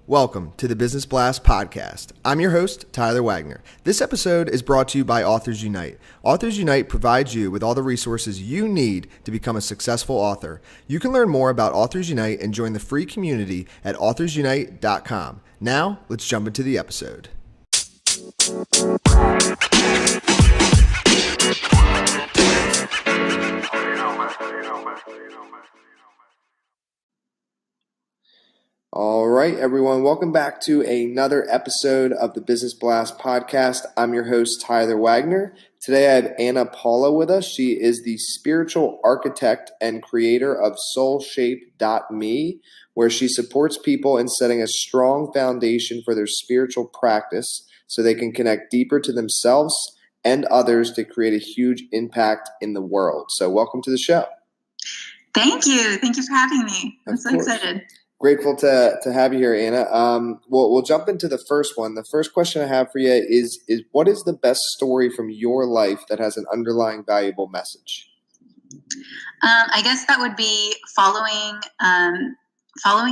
Welcome to the Business Blast podcast. I'm your host, Tyler Wagner. This episode is brought to you by Authors Unite. Authors Unite provides you with all the resources you need to become a successful author. You can learn more about Authors Unite and join the free community at authorsunite.com. Now, let's jump into the episode. All right, everyone. Welcome back to another episode of the Business Blast podcast. I'm your host, Tyler Wagner. Today I have Paula with us. She is the spiritual architect and creator of soulshape.me, where she supports people in setting a strong foundation for their spiritual practice so they can connect deeper to themselves and others to create a huge impact in the world. So welcome to the show. Thank you. Thank you for having me. I'm so excited. Grateful to have you here, Anna. We'll jump into the first one. The first question I have for you is what is the best story from your life that has an underlying valuable message? I guess that would be following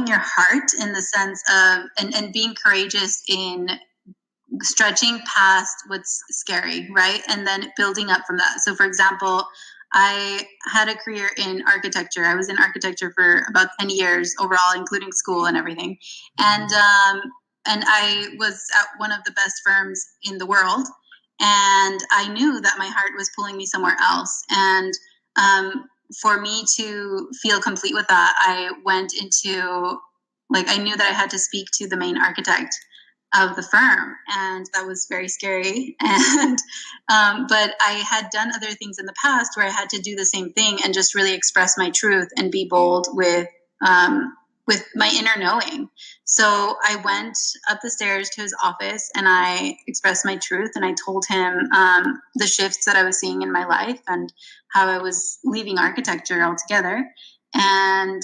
your heart in the sense of and being courageous in stretching past what's scary, right? And then building up from that. So, for example, I had a career in architecture. I was in architecture for about 10 years overall, including school and everything. And I was at one of the best firms in the world. And I knew that my heart was pulling me somewhere else. And for me to feel complete with that, I went into, I knew that I had to speak to the main architect of the firm, and that was very scary. And but I had done other things in the past where I had to do the same thing and just really express my truth and be bold with my inner knowing. So I went up the stairs to his office and I expressed my truth, and I told him the shifts that I was seeing in my life and how I was leaving architecture altogether. And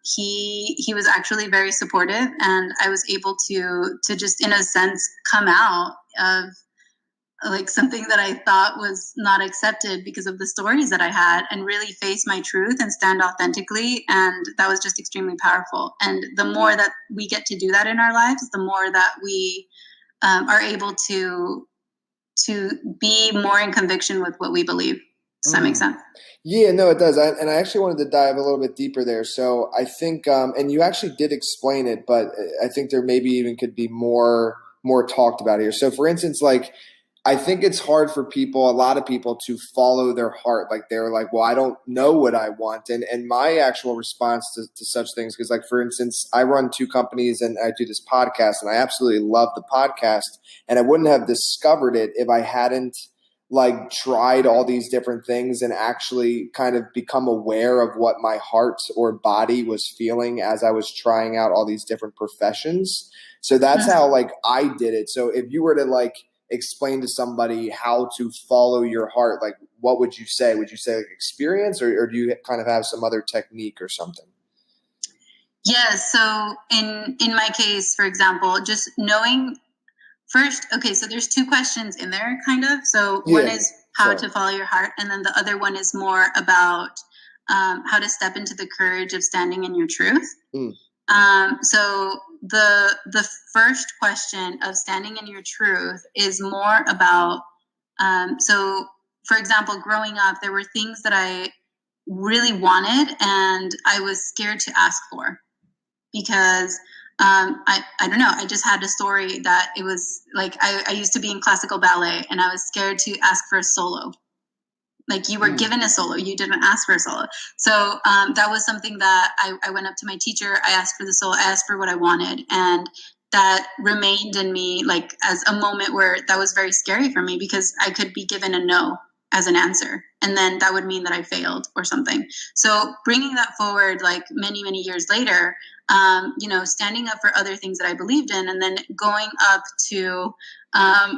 he was actually very supportive, and I was able to just, in a sense, come out of something that I thought was not accepted because of the stories that I had, and really face my truth and stand authentically. And that was just extremely powerful. And the more that we get to do that in our lives, the more that we are able to be more in conviction with what we believe. Does that make sense? Yeah, no, it does. And I actually wanted to dive a little bit deeper there. So I think, and you actually did explain it, but I think there maybe even could be more talked about here. So for instance, I think it's hard for people, a lot of people, to follow their heart. They're like, well, I don't know what I want. And my actual response to such things, because for instance, I run two companies and I do this podcast, and I absolutely love the podcast. And I wouldn't have discovered it if I hadn't tried all these different things and actually kind of become aware of what my heart or body was feeling as I was trying out all these different professions. So that's how I did it. So if you were to explain to somebody how to follow your heart, what would you say? Would you say experience, or do you kind of have some other technique or something? Yeah. So in my case, for example, just knowing first, okay, so there's two questions in there, kind of. So one is how to follow your heart, and then the other one is more about how to step into the courage of standing in your truth. So the first question of standing in your truth is more about, so for example, growing up, there were things that I really wanted and I was scared to ask for because I don't know. I just had a story that it was I used to be in classical ballet, and I was scared to ask for a solo. You were given a solo, you didn't ask for a solo. So that was something that I went up to my teacher. I asked for the solo. I asked for what I wanted, and that remained in me as a moment where that was very scary for me, because I could be given a no as an answer, and then that would mean that I failed or something. So bringing that forward, many, many years later, standing up for other things that I believed in, and then going up to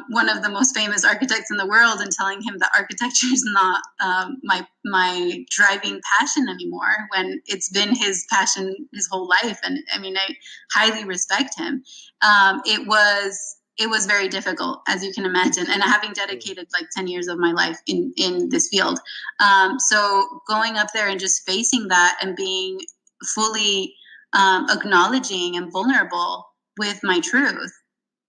one of the most famous architects in the world and telling him that architecture is not my driving passion anymore, when it's been his passion his whole life. And I mean, I highly respect him. It was very difficult, as you can imagine, and having dedicated 10 years of my life in this field. So going up there and just facing that and being fully acknowledging and vulnerable with my truth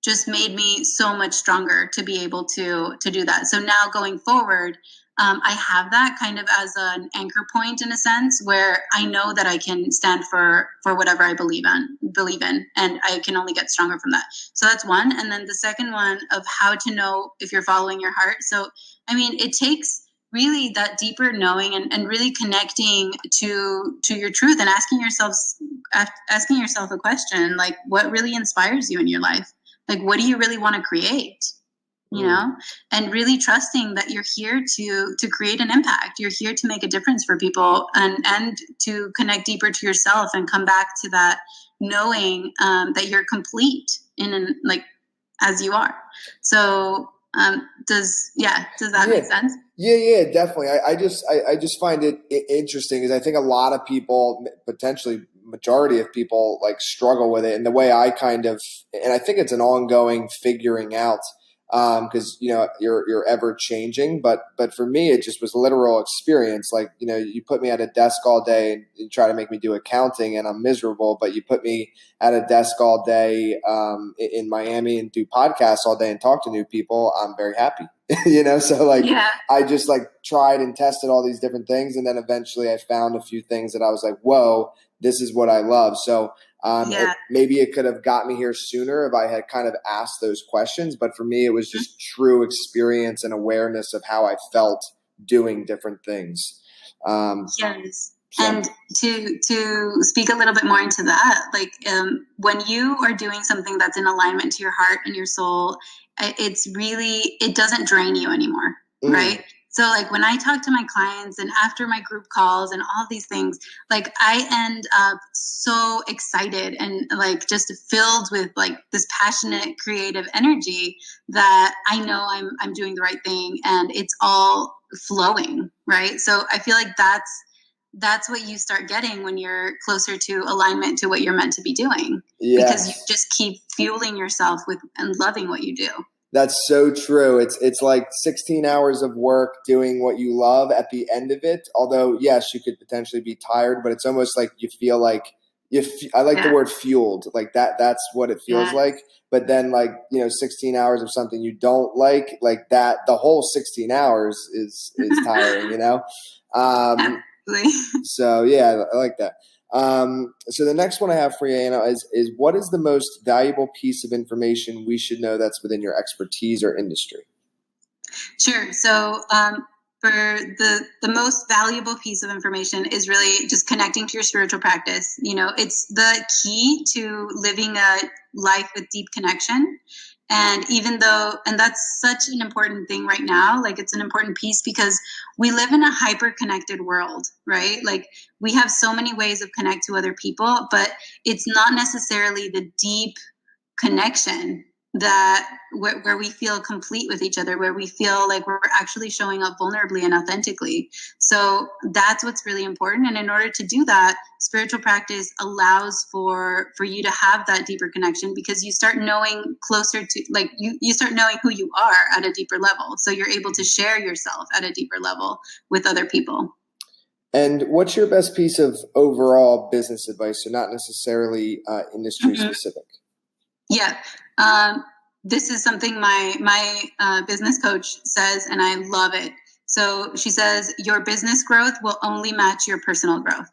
just made me so much stronger to be able to do that. So now going forward, I have that kind of as an anchor point in a sense, where I know that I can stand for whatever I believe in, and I can only get stronger from that. So that's one. And then the second one of how to know if you're following your heart. So, I mean, it takes really that deeper knowing and really connecting to your truth and asking yourself a question, like, what really inspires you in your life? Like, what do you really want to create? You know, and really trusting that you're here to create an impact. You're here to make a difference for people, and to connect deeper to yourself and come back to that knowing that you're complete like as you are. So does that make sense? Yeah, definitely. I just find it interesting because I think a lot of people, potentially majority of people, like struggle with it. And the way I and I think it's an ongoing figuring out, because you're ever changing. But for me, it just was literal experience. Like, you put me at a desk all day and you try to make me do accounting, and I'm miserable. But you put me at a desk all day in Miami and do podcasts all day and talk to new people, I'm very happy. So like, yeah. I just like tried and tested all these different things, and then eventually I found a few things that I was like, whoa, this is what I love. So maybe it could have got me here sooner if I had kind of asked those questions. But for me, it was just true experience and awareness of how I felt doing different things. Yes. And to speak a little bit more into that, like when you are doing something that's in alignment to your heart and your soul, it doesn't drain you anymore, right? So like when I talk to my clients and after my group calls and all these things, like I end up so excited and like just filled with like this passionate, creative energy that I know I'm doing the right thing and it's all flowing, right? So I feel like that's what you start getting when you're closer to alignment to what you're meant to be doing. Yes. Because you just keep fueling yourself with and loving what you do. That's so true. It's like 16 hours of work doing what you love at the end of it. Although, yes, you could potentially be tired, but it's almost like you feel like I like the word fueled, like that's what it feels like. But then like, 16 hours of something you don't like that, the whole 16 hours is tiring, So yeah, I like that. So the next one I have for you, Anna, is what is the most valuable piece of information we should know that's within your expertise or industry? Sure. So for the most valuable piece of information is really just connecting to your spiritual practice. It's the key to living a life with deep connection. And and that's such an important thing right now, like it's an important piece because we live in a hyper connected world, right? Like we have so many ways of connect to other people, but it's not necessarily the deep connection that where we feel complete with each other, where we feel like we're actually showing up vulnerably and authentically. So that's what's really important. And in order to do that, spiritual practice allows for you to have that deeper connection because you start knowing closer to, like you start knowing who you are at a deeper level. So you're able to share yourself at a deeper level with other people. And what's your best piece of overall business advice? So not necessarily industry specific. Yeah. This is something my business coach says, and I love it. So she says, your business growth will only match your personal growth.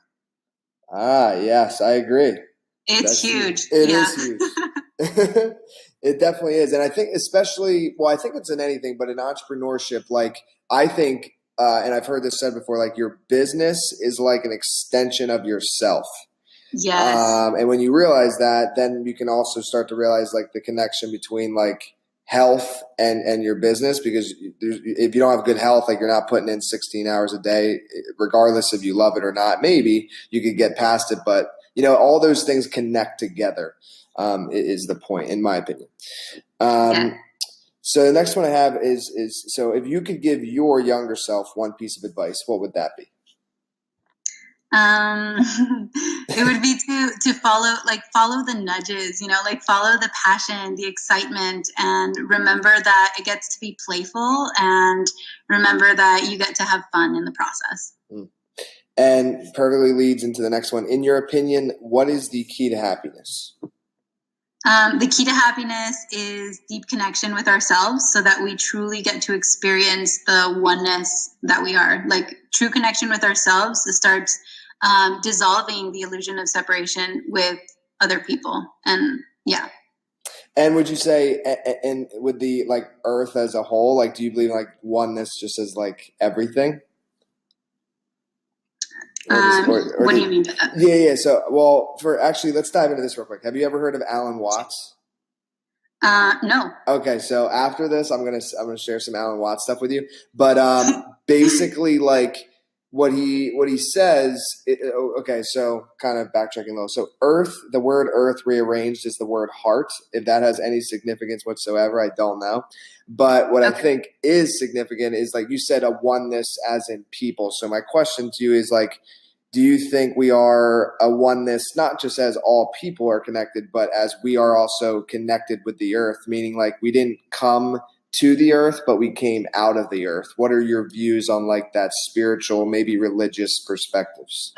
Yes, I agree. That's huge. It is huge. It definitely is. And I think especially, I think it's in anything, but in entrepreneurship, like I think, and I've heard this said before, like your business is like an extension of yourself. Yes. And when you realize that, then you can also start to realize like the connection between like health and your business, because if you don't have good health, like you're not putting in 16 hours a day, regardless if you love it or not. Maybe you could get past it, but all those things connect together, is the point, in my opinion. So the next one I have is so if you could give your younger self one piece of advice, what would that be? It would be to follow the nudges, like follow the passion, the excitement, and remember that it gets to be playful, and remember that you get to have fun in the process. And perfectly leads into the next one. In your opinion, what is the key to happiness? The key to happiness is deep connection with ourselves so that we truly get to experience the oneness that we are. Like true connection with ourselves starts dissolving the illusion of separation with other people. And yeah. And would you say, and with the like Earth as a whole, like, do you believe in like oneness just as like everything? What do you mean by that? Yeah. So, well, let's dive into this real quick. Have you ever heard of Alan Watts? No. Okay, so after this, I'm gonna share some Alan Watts stuff with you. But basically, like what he says. Okay, so kind of backtracking a little. So Earth, the word Earth rearranged is the word heart. If that has any significance whatsoever, I don't know. But what I think is significant is, like you said, a oneness as in people. So my question to you is like, do you think we are a oneness, not just as all people are connected, but as we are also connected with the earth, meaning like we didn't come to the earth, but we came out of the earth? What are your views on like that spiritual, maybe religious perspectives?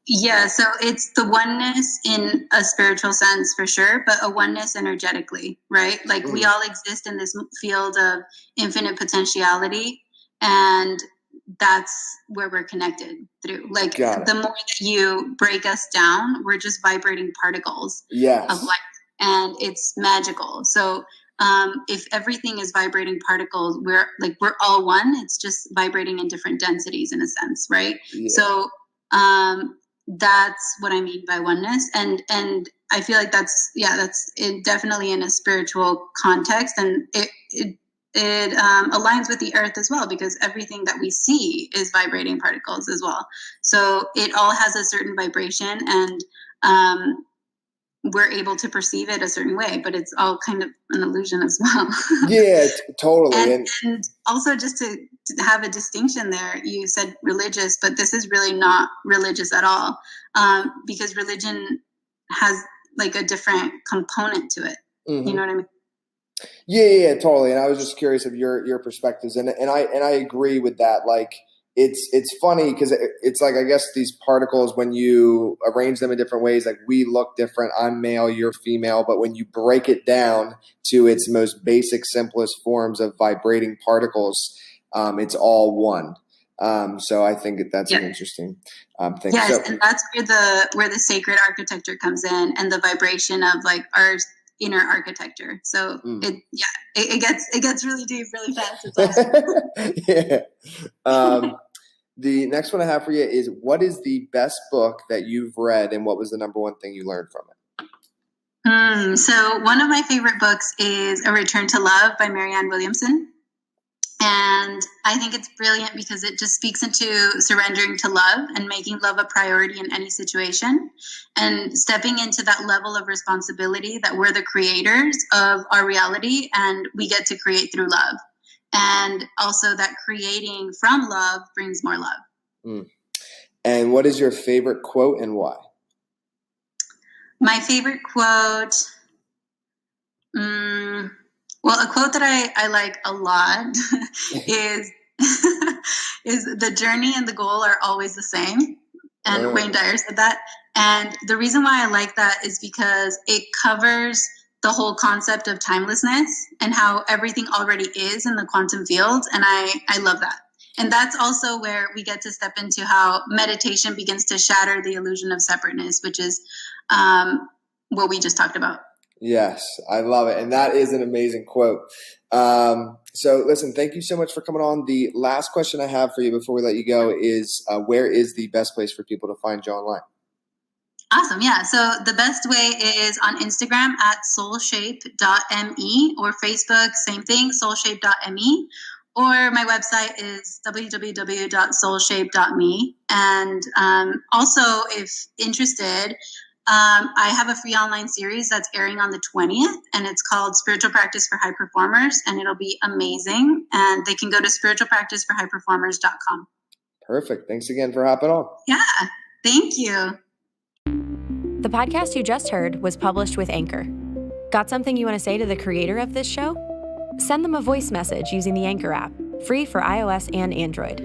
Yeah, so it's the oneness in a spiritual sense for sure, but a oneness energetically, right? Like we all exist in this field of infinite potentiality, and that's where we're connected through. Like the more that you break us down, we're just vibrating particles of light, and it's magical. So if everything is vibrating particles, we're all one. It's just vibrating in different densities in a sense, right? Yeah. So that's what I mean by oneness, and I feel like that's it, definitely in a spiritual context, and it aligns with the earth as well, because everything that we see is vibrating particles as well. So it all has a certain vibration, and we're able to perceive it a certain way, but it's all kind of an illusion as well. Yeah, totally. And also, just to have a distinction there, you said religious, but this is really not religious at all, because religion has like a different component to it. Mm-hmm. You know what I mean? Yeah, totally. And I was just curious of your perspectives, and I agree with that. Like it's funny because it's like, I guess these particles, when you arrange them in different ways, like we look different. I'm male, you're female, but when you break it down to its most basic, simplest forms of vibrating particles, it's all one. So I think that's an interesting thing. Yes, so, and that's where the sacred architecture comes in, and the vibration of like our inner architecture. So it gets really deep really fast. It's awesome. Yeah. The next one I have for you is, what is the best book that you've read, and what was the number one thing you learned from it? So one of my favorite books is A Return to Love by Marianne Williamson. And I think it's brilliant because it just speaks into surrendering to love and making love a priority in any situation, and stepping into that level of responsibility that we're the creators of our reality and we get to create through love. And also that creating from love brings more love. And what is your favorite quote and why? My favorite quote, well, a quote that I like a lot is is the journey and the goal are always the same. And Wayne Dyer said that. And the reason why I like that is because it covers the whole concept of timelessness and how everything already is in the quantum field. And I love that. And that's also where we get to step into how meditation begins to shatter the illusion of separateness, which is what we just talked about. Yes, I love it. And that is an amazing quote. So listen, thank you so much for coming on. The last question I have for you before we let you go is, where is the best place for people to find you online? Awesome. Yeah. So the best way is on Instagram at soulshape.me, or Facebook, same thing, soulshape.me, or my website is www.soulshape.me. And also, if interested, I have a free online series that's airing on the 20th, and it's called Spiritual Practice for High Performers, and it'll be amazing. And they can go to spiritualpracticeforhighperformers.com. Perfect. Thanks again for hopping on. Yeah. Thank you. The podcast you just heard was published with Anchor. Got something you want to say to the creator of this show? Send them a voice message using the Anchor app, free for iOS and Android.